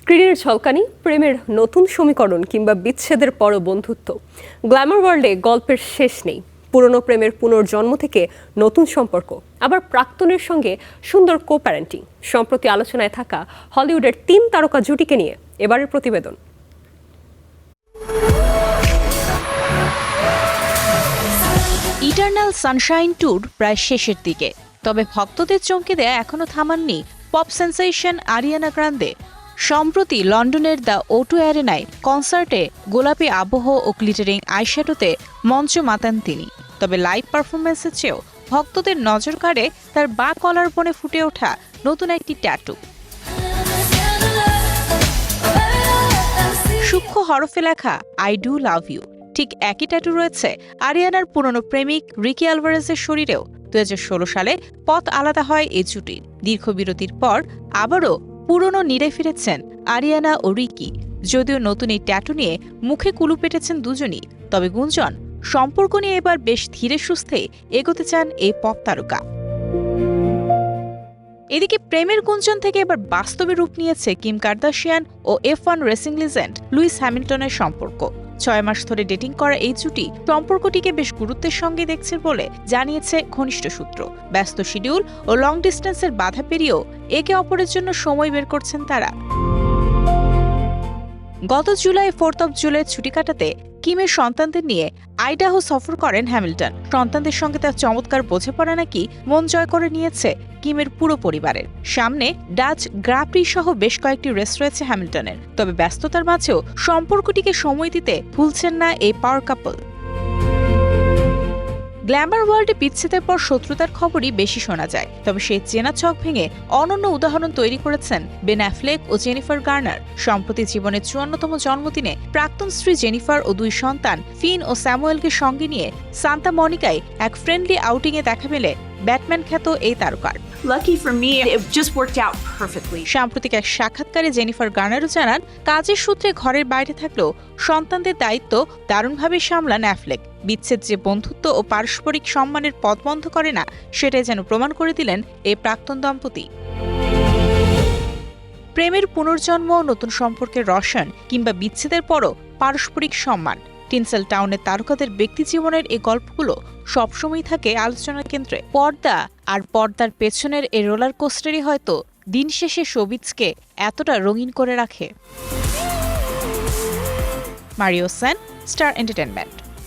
স্ক্রিনের ঝলকানি, প্রেমের নতুন সমীকরণ কিংবা বিচ্ছেদের পর বন্ধুত্ব, গ্ল্যামার ওয়ার্ল্ডে গল্পের শেষ নেই। পুরনো প্রেমের পুনর্জন্ম থেকে নতুন সম্পর্ক, আবার প্রাক্তনের সঙ্গে সুন্দর কো প্যারেন্টিং। সম্প্রতি আলোচনায় থাকা হলিউডের 3 তারকা জুটিকে নিয়ে এবারের প্রতিবেদন। ইটারনাল সানশাইন ট্যুর প্রায় শেষের দিকে, তবে ভক্তদের চমকে দেয়া এখনও থামাননি পপ সেন্সেশন আরিয়ানা গ্রান্দে। সম্প্রতি লন্ডনের দ্য O2 অ্যারেনায় কনসার্টে গোলাপি আবহ ও গ্লিটারিং আইশ্যাডোতে মঞ্চ মাতান তিনি। তবে লাইভ পারফরমেন্সের চেয়েও ভক্তদের নজর কাড়ে তার বা কলার বনে ফুটে ওঠা নতুন একটি ট্যাটু। সূক্ষ্ম হরফে লেখা আই ডু লাভ ইউ। ঠিক একই ট্যাটু রয়েছে আরিয়ানার পুরনো প্রেমিক রিকি আলভারেজের শরীরেও। 2016 সালে পথ আলাদা হয় এই জুটির। দীর্ঘ বিরতির পর আবারও পুরনো নীড়ে ফিরেছেন আরিয়ানা ও রিকি। যদিও নতুন এই ট্যাটু নিয়ে মুখে কুলু পেটেছেন দুজনই, তবে গুঞ্জন সম্পর্ক নিয়ে এবার বেশ ধীরে সুস্থে এগোতে চান এই পপ তারকা। এদিকে প্রেমের গুঞ্জন থেকে এবার বাস্তবে রূপ নিয়েছে কিম কার্দাশিয়ান ও F1 রেসিং লিজেন্ড লুইস হ্যামিল্টনের সম্পর্ক। 6 মাস ধরে ডেটিং করা এই জুটি সম্পর্কটিকে বেশ গুরুত্বের সঙ্গে দেখছে বলে জানিয়েছে ঘনিষ্ঠ সূত্র। ব্যস্ত শিডিউল ও লং ডিস্টেন্সের বাধা পেরিয়েও একে অপরের জন্য সময় বের করছেন তারা। গত জুলাই 4th of জুলাই ছুটি কাটাতে কিমের সন্তানদের নিয়ে আইডাহো সফর করেন হ্যামিল্টন। সন্তানদের সঙ্গে তার চমৎকার বোঝাপড়া নাকি মন জয় করে নিয়েছে কিমের পুরো পরিবারের। সামনে ডাচ গ্রাপ্রি সহ বেশ কয়েকটি রেস রয়েছে হ্যামিল্টনের। তবে ব্যস্ততার মাঝেও সম্পর্কটিকে সময় দিতে ভুলছেন না এই পাওয়ার কাপল। গ্ল্যামার ওয়ার্ল্ডে বিচ্ছেদের পর শত্রুতার খবরই বেশি শোনা যায়, তবে সেই চেনা ছক ভেঙে অনন্য উদাহরণ তৈরি করেছেন বেন অ্যাফ্লেক ও জেনিফার গার্নার। সম্প্রতি জীবনের 54তম জন্মদিনে প্রাক্তন স্ত্রী জেনিফার ও 2 সন্তান ফিন ও স্যামুয়েলকে সঙ্গে নিয়ে সান্তা মনিকায় এক ফ্রেন্ডলি আউটিংয়ে দেখা মেলে ব্যাটম্যান খ্যাত এই তারকার। Lucky for me, it just worked out perfectly. সাম্প্রতিক এক সাক্ষাৎকারে জেনিফার গার্নারও জানান, কাজের সূত্রে ঘরের বাইরে থাকলেও সন্তানদের দায়িত্ব দারুণভাবে সামলান অ্যাফ্লেক। বিচ্ছেদ যে বন্ধুত্ব ও পারস্পরিক সম্মানের পথ বন্ধ করে না, সেটাই যেন প্রমাণ করে দিলেন এই প্রাক্তন দম্পতি। প্রেমের পুনর্জন্ম, নতুন সম্পর্কের রসায়ন কিংবা বিচ্ছেদের পরও পারস্পরিক সম্মান, টিনসেল টাউনের তারকাদের ব্যক্তিজীবনের এই গল্পগুলো সবসময় থাকে আলোচনার কেন্দ্রে। পর্দা আর পর্দার পেছনের এই রোলার কোস্টারই হয়তো দিন শেষে শোবিজকে এতটা রঙিন করে রাখে। Mario Sen, star entertainment.